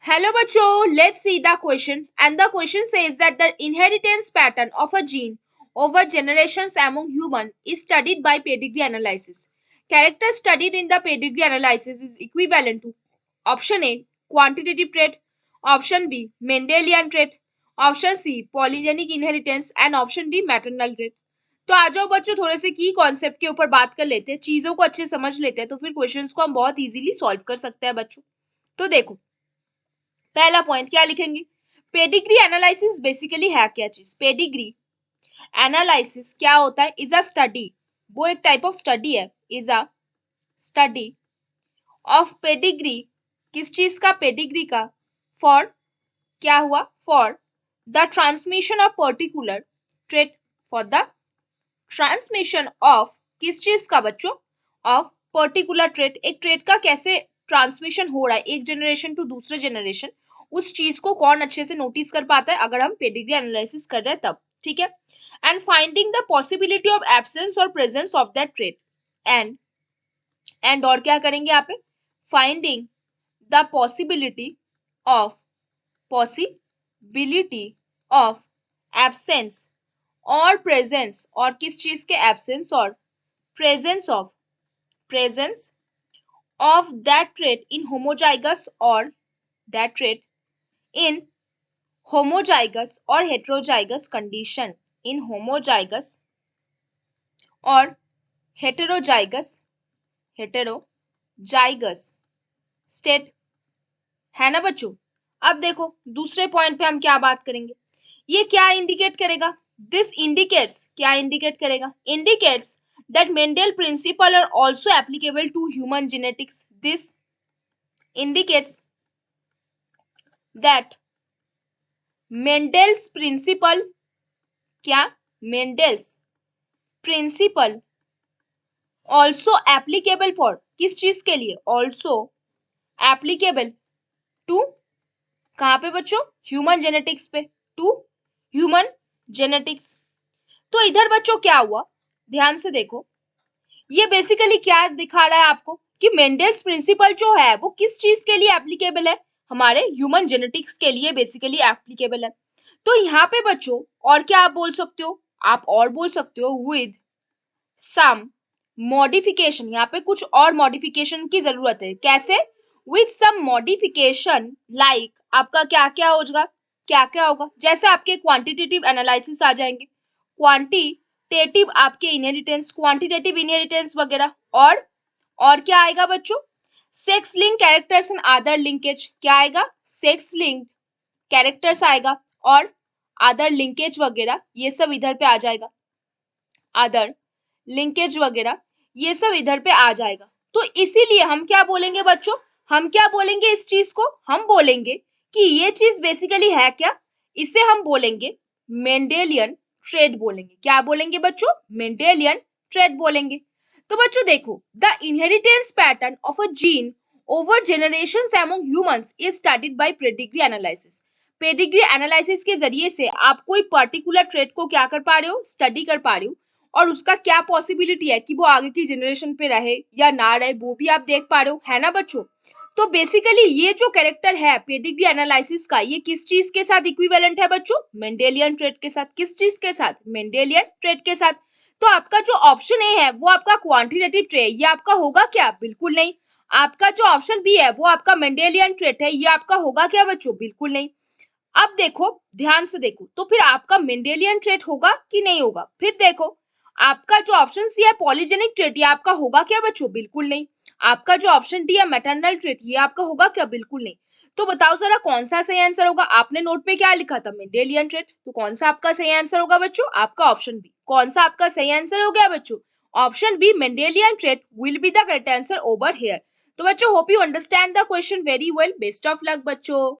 Hello बच्चों, let's see the question. And the question says that the inheritance pattern of a gene over generations among human is studied by pedigree analysis. Character studied in the pedigree analysis is equivalent to option A quantitative trait, option B Mendelian trait, option C polygenic inheritance and option D maternal trait. तो आ जाओ बच्चों थोड़े से की concept के ऊपर बात कर लेते हैं, चीजों को अच्छे समझ लेते हैं तो फिर क्वेश्चंस को हम बहुत इजीली सॉल्व कर सकते हैं बच्चों। तो देखो पहला पॉइंट क्या लिखेंगे, पेडिग्री एनालिसिस बेसिकली है क्या चीज। पेडिग्री एनालिसिस क्या होता है, इज अ स्टडी, वो एक टाइप ऑफ स्टडी है, is a study of pedigree, किस चीज का, पेडिग्री का, फॉर क्या हुआ, for the transmission of particular trait, for the transmission of किस चीज का बच्चों, ऑफ पर्टिकुलर ट्रेट, एक ट्रेट का कैसे ट्रांसमिशन हो रहा है एक जनरेशन टू दूसरे जनरेशन, उस चीज को कौन अच्छे से नोटिस कर पाता है अगर हम पेडिग्री एनालिसिस कर रहे हैं तब, ठीक है। And finding the possibility of absence और presence of that trait, and और क्या करेंगे यहाँ पे, finding the possibility of absence और प्रेजेंस, और किस चीज के एब्सेंस और presence of that trait in homozygous और that trait in homozygous or heterozygous condition, in homozygous or heterozygous state है ना बच्चों। अब देखो दूसरे पॉइंट पे हम क्या बात करेंगे, ये क्या इंडिकेट करेगा, दिस इंडिकेट्स, क्या इंडिकेट करेगा, indicates that Mendel principle are also applicable to human genetics. This indicates that Mendel's principle, क्या, Mendel's principle also applicable for, किस चीज के लिए, ऑल्सो एप्लीकेबल टू, कहां पे बच्चों, ह्यूमन जेनेटिक्स पे, टू ह्यूमन जेनेटिक्स। तो इधर बच्चों क्या हुआ, ध्यान से देखो, ये बेसिकली क्या दिखा रहा है आपको कि मेंडल्स प्रिंसिपल जो है वो किस चीज के लिए एप्लीकेबल है, हमारे ह्यूमन जेनेटिक्स के लिए बेसिकली एप्लीकेबल है। तो यहाँ पे बच्चों और क्या आप बोल सकते हो, आप और बोल सकते हो विद सम मॉडिफिकेशन, यहाँ पे कुछ और मॉडिफिकेशन की जरूरत है, कैसे, विद सम मॉडिफिकेशन लाइक आपका क्या क्या होगा, क्या क्या होगा, जैसे आपके क्वांटिटेटिव एनालिसिस आ जाएंगे, क्वांटिटेटिव आपके इनहेरिटेंस, क्वांटिटेटिव इनहेरिटेंस वगैरह, और क्या आएगा बच्चों, sex link characters and other linkage, क्या आएगा, सेक्स लिंक कैरेक्टर्स आएगा और अदर लिंकेज वगैरह, ये सब इधर पे आ जाएगा, अदर लिंकेज वगैरह ये सब इधर पे आ जाएगा। तो इसीलिए हम क्या बोलेंगे बच्चों, हम क्या बोलेंगे इस चीज को, हम बोलेंगे कि ये चीज बेसिकली है क्या, इसे हम बोलेंगे मेंडेलियन ट्रेट बोलेंगे, क्या बोलेंगे बच्चों, मेंडेलियन ट्रेट बोलेंगे। तो बच्चों देखो, the inheritance pattern of a gene over generations among humans is studied by pedigree analysis. Pedigree analysis के जरिए से आप कोई पर्टिकुलर ट्रेट को क्या कर पा रहे हो, स्टडी कर पा रहे हो, और उसका क्या पॉसिबिलिटी है कि वो आगे की जनरेशन पे रहे या ना रहे वो भी आप देख पा रहे हो, है ना बच्चों। तो बेसिकली ये जो कैरेक्टर है पेडिग्री एनालिसिस का, ये किस चीज के साथ इक्विवेलेंट है बच्चों, मेंडेलियन ट्रेट के साथ, किस चीज के साथ, मेंडेलियन ट्रेट के साथ। तो आपका जो ऑप्शन ए है वो आपका क्वांटिटेटिव ट्रेट, ये आपका होगा क्या, बिल्कुल नहीं। आपका जो ऑप्शन बी है वो आपका मेंडेलियन ट्रेट है, ये आपका होगा क्या बच्चों, बिल्कुल नहीं। अब देखो ध्यान से देखो, तो फिर आपका मेंडेलियन ट्रेट होगा कि नहीं होगा, फिर देखो आपका जो ऑप्शन सी है पॉलीजेनिक ट्रेट, ये आपका होगा क्या बच्चों, बिल्कुल नहीं। आपका जो ऑप्शन डी है मैटरनल ट्रेट, ये आपका होगा क्या, बिल्कुल नहीं। तो बताओ जरा कौन सा सही आंसर होगा, आपने नोट पे क्या लिखा था, मेंडेलियन ट्रेट, तो कौन सा आपका सही आंसर होगा बच्चों, आपका ऑप्शन बी। कौन सा आपका सही आंसर हो गया बच्चों, option B Mendelian trait will be the correct answer over here. तो बच्चों hope you understand the question very well, best of luck बच्चों।